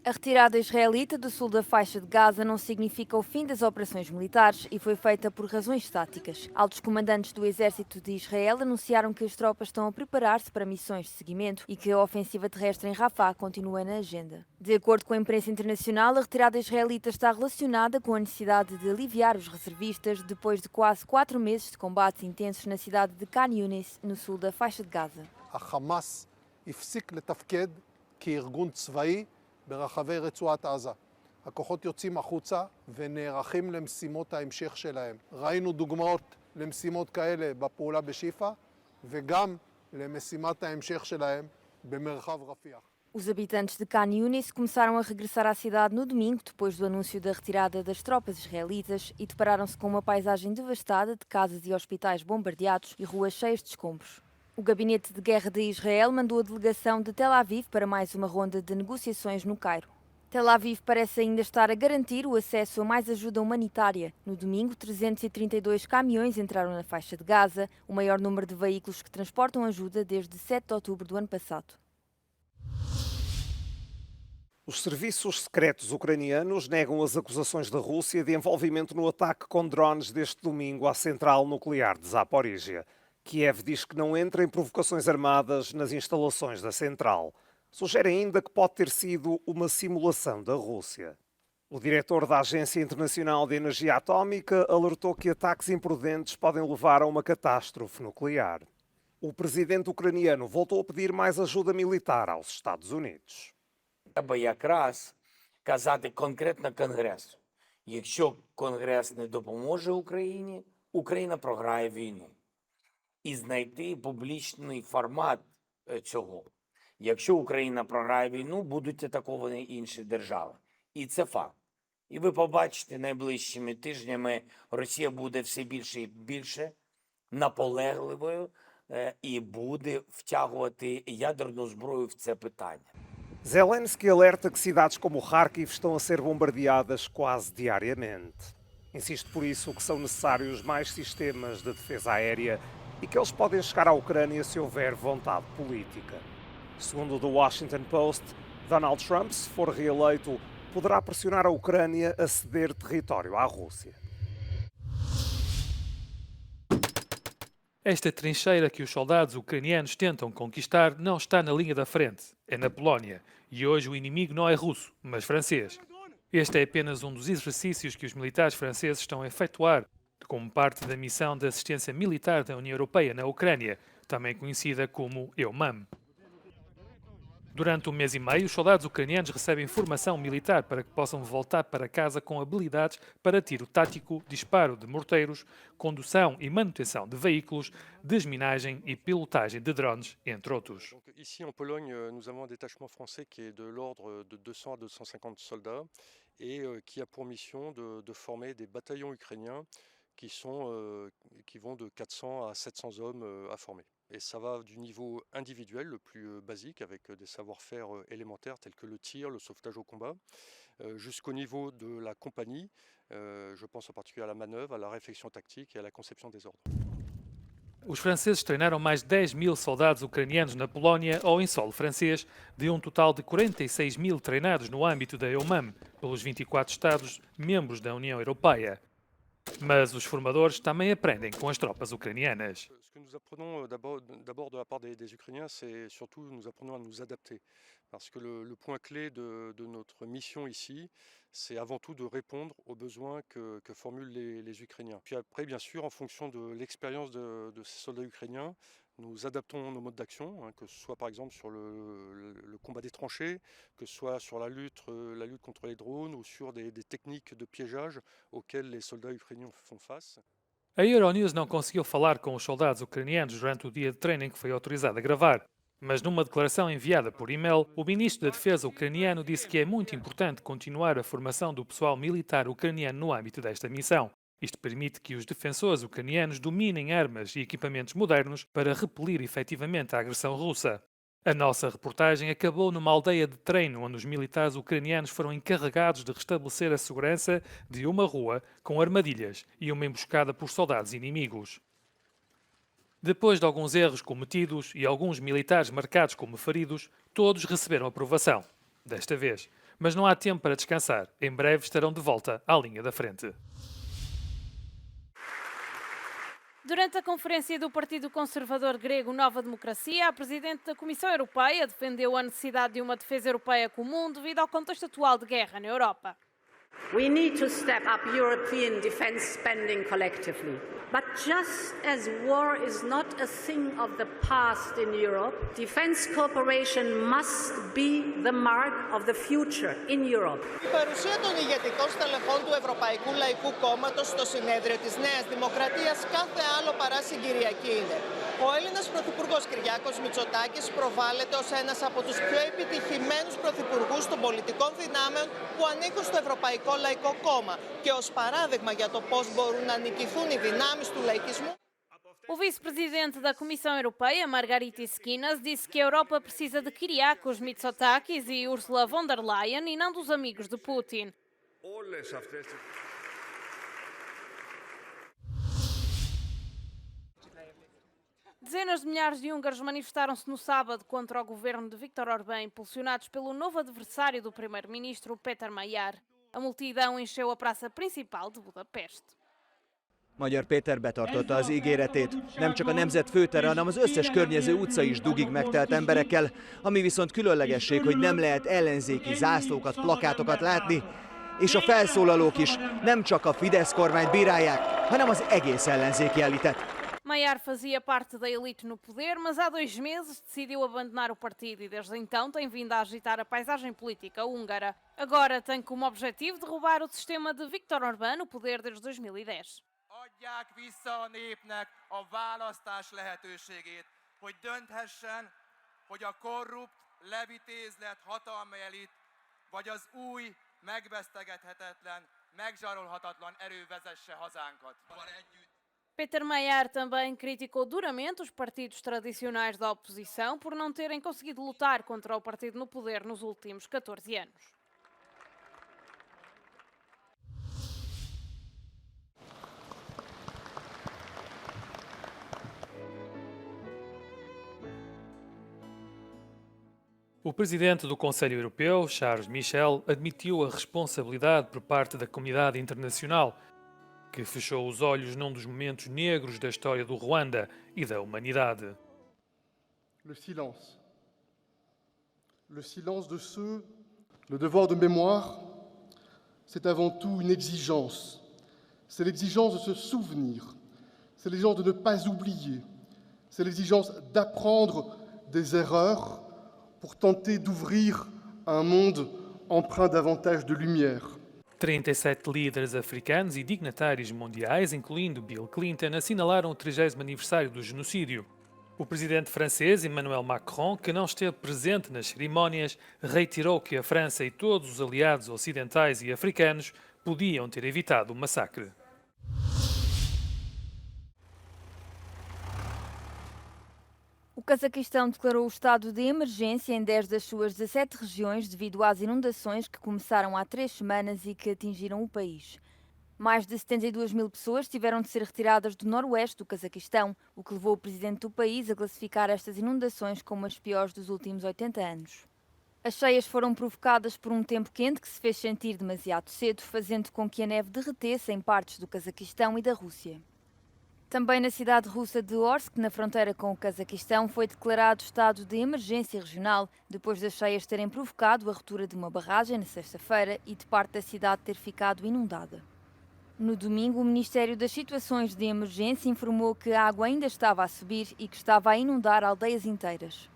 A retirada israelita do sul da faixa de Gaza não significa o fim das operações militares e foi feita por razões táticas. Altos comandantes do exército de Israel anunciaram que as tropas estão a preparar-se para missões de seguimento e que a ofensiva terrestre em Rafah continua na agenda. De acordo com a imprensa internacional, a retirada israelita está relacionada com a necessidade de aliviar os reservistas depois de quase 4 meses de combates intensos na cidade de Khan Yunis, no sul da faixa de Gaza. החמאס הפסיק לתפקד כארגון צבאי ברחבי רצועת עזה. הכוחות יוצאים החוצה ונערכים למשימות ההמשך שלהם. ראינו דוגמאות למשימות כאלה בפעולה בשיפא וגם למשימת ההמשך שלהם במרחב רפיח. Os habitantes de Khan Yunis começaram a regressar à cidade no domingo, depois do anúncio da retirada das tropas israelitas, e depararam-se com uma paisagem devastada de casas e hospitais bombardeados e ruas cheias de escombros. O Gabinete de Guerra de Israel mandou a delegação de Tel Aviv para mais uma ronda de negociações no Cairo. Tel Aviv parece ainda estar a garantir o acesso a mais ajuda humanitária. No domingo, 332 caminhões entraram na faixa de Gaza, o maior número de veículos que transportam ajuda desde 7 de outubro do ano passado. Os serviços secretos ucranianos negam as acusações da Rússia de envolvimento no ataque com drones deste domingo à central nuclear de Zaporizhia. Kiev diz que não entra em provocações armadas nas instalações da central. Sugere ainda que pode ter sido uma simulação da Rússia. O diretor da Agência Internacional de Energia Atómica alertou que ataques imprudentes podem levar a uma catástrofe nuclear. O presidente ucraniano voltou a pedir mais ajuda militar aos Estados Unidos. Треба якраз казати конкретно Конгресу. Якщо Конгрес не допоможе Україні, Україна програє війну. І знайти публічний формат цього. Якщо Україна програє війну, будуть атаковані інші держави. І це факт. І ви побачите, найближчими тижнями Росія буде все більше і більше наполегливою і буде втягувати ядерну зброю в це питання. Zelensky alerta que cidades como Kharkiv estão a ser bombardeadas quase diariamente. Insiste por isso que são necessários mais sistemas de defesa aérea e que eles podem chegar à Ucrânia se houver vontade política. Segundo o The Washington Post, Donald Trump, se for reeleito, poderá pressionar a Ucrânia a ceder território à Rússia. Esta trincheira que os soldados ucranianos tentam conquistar não está na linha da frente, é na Polónia. E hoje o inimigo não é russo, mas francês. Este é apenas um dos exercícios que os militares franceses estão a efetuar como parte da missão de assistência militar da União Europeia na Ucrânia, também conhecida como EUMAM. Durante um mês e meio, os soldados ucranianos recebem formação militar para que possam voltar para casa com habilidades para tiro tático, disparo de morteiros, condução e manutenção de veículos, desminagem e pilotagem de drones, entre outros. Donc, ici en Pologne, nous avons un détachement français qui est de l'ordre de 200 à 250 soldats et qui a pour mission de former des bataillons ukrainiens qui vont de 400 à 700 hommes à former. Et ça va du niveau individuel, le plus basique, avec des savoir-faire élémentaires tels que le tir, le sauvetage au combat, jusqu'au niveau de la compagnie. Je pense en particulier à la manœuvre, à la réflexion tactique et à la conception des ordres. Os franceses treinaram mais de 10 mil soldados ucranianos na Polónia ou em solo francês, de um total de 46 mil treinados no âmbito da EUMAM, pelos 24 Estados membros da União Europeia. Mas os formadores também aprendem com as tropas ucranianas. Ce que nous apprenons d'abord de la part des Ukrainiens, c'est surtout nous apprenons à nous adapter. Parce que le point clé de notre mission ici, c'est avant tout de répondre aux besoins que formulent les Ukrainiens. Puis après, bien sûr, en fonction de l'expérience de ces soldats ukrainiens, nous adaptons nos modes d'action, que ce soit par exemple sur le combat des tranchées, que ce soit sur la lutte contre les drones ou sur des techniques de piégeage auxquelles les soldats ukrainiens font face. A Euronews não conseguiu falar com os soldados ucranianos durante o dia de treino em que foi autorizado a gravar. Mas numa declaração enviada por e-mail, o ministro da Defesa ucraniano disse que é muito importante continuar a formação do pessoal militar ucraniano no âmbito desta missão. Isto permite que os defensores ucranianos dominem armas e equipamentos modernos para repelir efetivamente a agressão russa. A nossa reportagem acabou numa aldeia de treino onde os militares ucranianos foram encarregados de restabelecer a segurança de uma rua com armadilhas e uma emboscada por soldados inimigos. Depois de alguns erros cometidos e alguns militares marcados como feridos, todos receberam aprovação. desta vez. Mas não há tempo para descansar. Em breve estarão de volta à linha da frente. Durante a conferência do Partido Conservador Grego Nova Democracia, a Presidente da Comissão Europeia defendeu a necessidade de uma defesa europeia comum devido ao contexto atual de guerra na Europa. We need to step up European defence spending collectively. But just as war is not a thing of the past in Europe, defence cooperation must be the mark of the future in Europe. Η παρουσία των ηγετικών στελεχών του Ευρωπαϊκού Λαϊκού Κόμματος στο συνέδριο της Νέας Δημοκρατίας κάθε άλλο παρά συγκυριακή είναι. Ο Έλληνας Πρωθυπουργός Κυριάκος Μητσοτάκης προβάλλεται ως ένας από τους πιο επιτυχημένους πρωθυπουργούς των πολιτικών δυνάμεων που ανήκουν στο Ευρωπαϊκό Λαϊκό Κόμμα και ως παράδειγμα για το πώς μπορούν να νικηθούν οι δυνάμεις του λαϊκισμού. O vice-presidente da Comissão Europeia, Margaritis Schinas, disse que a Europa precisa de Kyriakos Mitsotakis e Ursula von der Leyen e não dos amigos de Putin. Dezenas de milhares de húngaros manifestaram-se no sábado contra o governo de Viktor Orbán, impulsionados pelo novo adversário do primeiro-ministro, Péter Majár. A multidão encheu a praça principal de Budapeste. Magyar Péter betartotta az ígéretét. Nem csak a nemzet főtere, hanem az összes környező utca is dugig megtelt emberekkel, ami viszont különlegesség, hogy nem lehet ellenzéki zászlókat, plakátokat látni, és a felszólalók is nem csak a Fidesz kormányt bírálják, hanem az egész ellenzéki elitet. Majár fazia parte da elite no poder, mas há 2 meses decidiu abandonar o partido e desde então tem vindo a agitar a paisagem política húngara. Agora tem como objetivo derrubar o sistema de Viktor Orbán no poder desde 2010. Adják vissza a népnek a választás lehetőségét, hogy dönthessen, hogy a korrupt, levitézlet hatalmi elit, vagy az új, megvesztegethetetlen, megzsarolhatatlan erő vezesse hazánkat. Péter Majár também criticou duramente os partidos tradicionais da oposição por não terem conseguido lutar contra o partido no poder nos últimos 14 anos. O presidente do Conselho Europeu, Charles Michel, admitiu a responsabilidade por parte da comunidade internacional, que fechou os olhos num dos momentos negros da história do Ruanda e da humanidade. Le silence. Le silence de ceux, le devoir de mémoire, c'est avant tout une exigence. C'est l'exigence de se souvenir. C'est l'exigence de ne pas oublier. C'est l'exigence d'apprendre des erreurs pour tenter d'ouvrir un monde empreint davantage de lumière. 37 líderes africanos e dignatários mundiais, incluindo Bill Clinton, assinalaram o 30º aniversário do genocídio. O presidente francês Emmanuel Macron, que não esteve presente nas cerimónias, reiterou que a França e todos os aliados ocidentais e africanos podiam ter evitado o massacre. O Cazaquistão declarou o estado de emergência em 10 das suas 17 regiões devido às inundações que começaram há 3 semanas e que atingiram o país. Mais de 72 mil pessoas tiveram de ser retiradas do noroeste do Cazaquistão, o que levou o presidente do país a classificar estas inundações como as piores dos últimos 80 anos. As cheias foram provocadas por um tempo quente que se fez sentir demasiado cedo, fazendo com que a neve derretesse em partes do Cazaquistão e da Rússia. Também na cidade russa de Orsk, na fronteira com o Cazaquistão, foi declarado estado de emergência regional depois das cheias terem provocado a ruptura de uma barragem na sexta-feira e de parte da cidade ter ficado inundada. No domingo, o Ministério das Situações de Emergência informou que a água ainda estava a subir e que estava a inundar aldeias inteiras.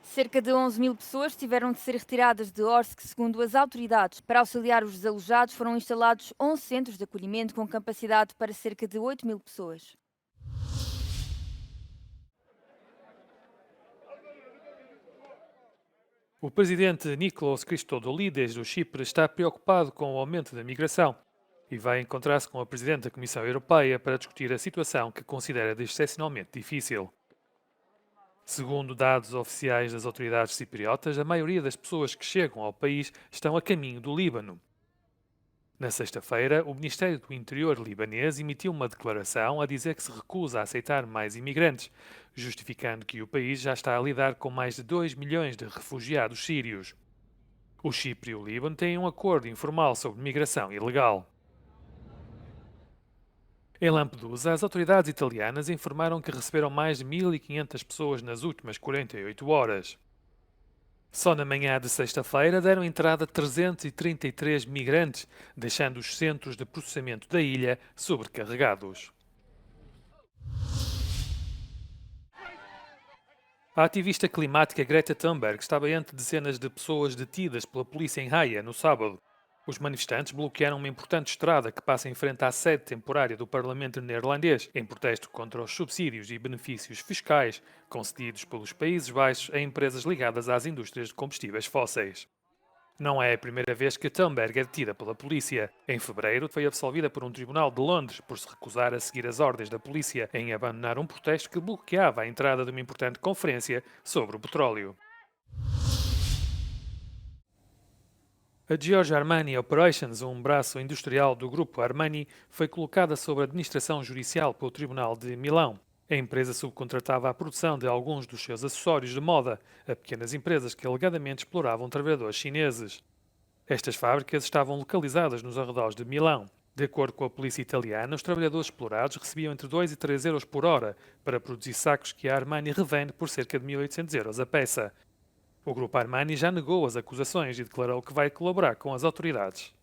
Cerca de 11 mil pessoas tiveram de ser retiradas de Orsk, segundo as autoridades. Para auxiliar os desalojados, foram instalados 11 centros de acolhimento com capacidade para cerca de 8 mil pessoas. O presidente Nikos Christodoulides do Chipre está preocupado com o aumento da migração e vai encontrar-se com a presidente da Comissão Europeia para discutir a situação que considera de excepcionalmente difícil. Segundo dados oficiais das autoridades cipriotas, a maioria das pessoas que chegam ao país estão a caminho do Líbano. Na sexta-feira, o Ministério do Interior libanês emitiu uma declaração a dizer que se recusa a aceitar mais imigrantes, justificando que o país já está a lidar com mais de 2 milhões de refugiados sírios. O Chipre e o Líbano têm um acordo informal sobre migração ilegal. Em Lampedusa, as autoridades italianas informaram que receberam mais de 1.500 pessoas nas últimas 48 horas. Só na manhã de sexta-feira deram entrada 333 migrantes, deixando os centros de processamento da ilha sobrecarregados. A ativista climática Greta Thunberg estava entre dezenas de pessoas detidas pela polícia em Haia no sábado. Os manifestantes bloquearam uma importante estrada que passa em frente à sede temporária do Parlamento neerlandês, em protesto contra os subsídios e benefícios fiscais concedidos pelos Países Baixos a empresas ligadas às indústrias de combustíveis fósseis. Não é a primeira vez que Thunberg é detida pela polícia. Em fevereiro, foi absolvida por um tribunal de Londres por se recusar a seguir as ordens da polícia em abandonar um protesto que bloqueava a entrada de uma importante conferência sobre o petróleo. A Giorgio Armani Operations, um braço industrial do grupo Armani, foi colocada sob administração judicial pelo Tribunal de Milão. A empresa subcontratava a produção de alguns dos seus acessórios de moda a pequenas empresas que alegadamente exploravam trabalhadores chineses. Estas fábricas estavam localizadas nos arredores de Milão. De acordo com a polícia italiana, os trabalhadores explorados recebiam entre 2 e 3 euros por hora para produzir sacos que a Armani revende por cerca de 1.800 euros a peça. O grupo Armani já negou as acusações e declarou que vai colaborar com as autoridades.